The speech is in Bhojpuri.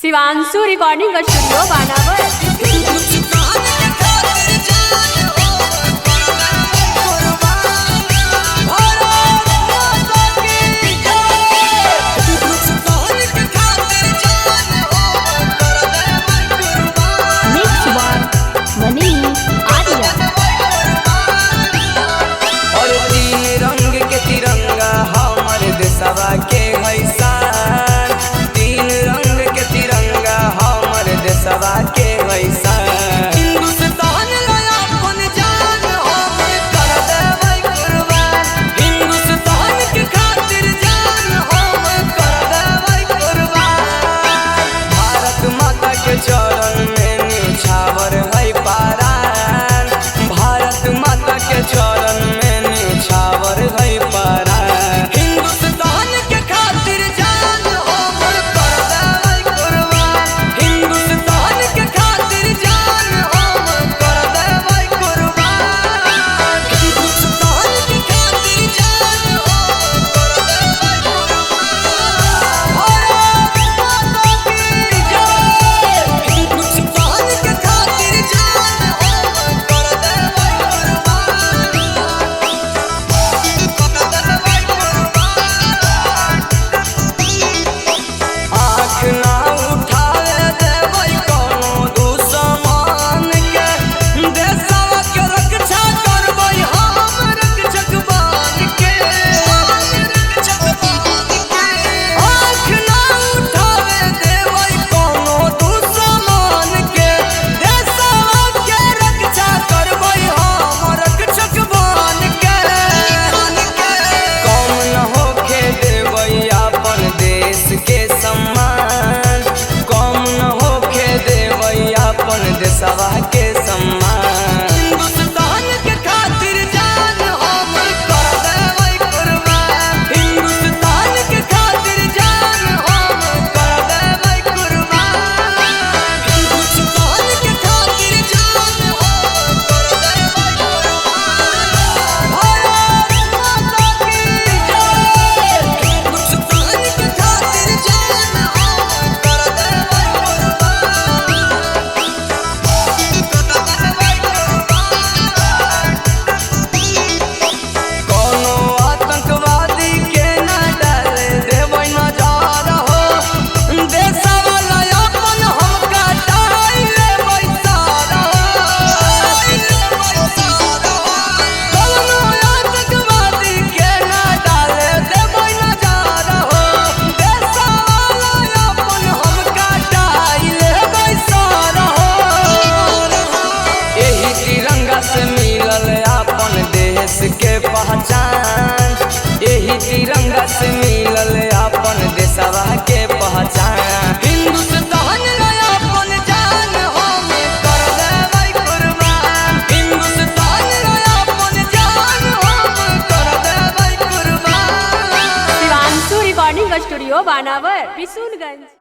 शिवांशु रिकॉर्डिंग स्टूडियो बानावर। के वैसान तीन रंग के तिरंगा हमर देशवा के वैसान हिंदुस्तान अपन जान हम कर देबै कुर्बान। हिंदुस्तान के खातिर जान हम कर देबै कुर्बान। भारत माता के चरण में निछावर है पारान। भारत माता के चरण में निछावर है पारान। देशवा के सम्मान हिंदुस्तान के खातिर जान हम कर देबै कुर्बान। हिंदुस्तान के खातिर जान हम कर देबै कुर्बान। हिंदुस्तान के खातिर जान हम कर देबै कुर्बान। भारत माता की जय। हिंदुस्तान के खातिर जान हम कर देबै के पहचान। यही तिरंगा से मिलल अपन देशवा के पहचान। हिंदुस्तान अपन जान हम कर देबै कुर्बान। हिंदुस्तान अपन जान हम कर देबै कुर्बान। शिवांशु रिकॉर्डिंग स्टूडियो बानावर, बिशुनगंज।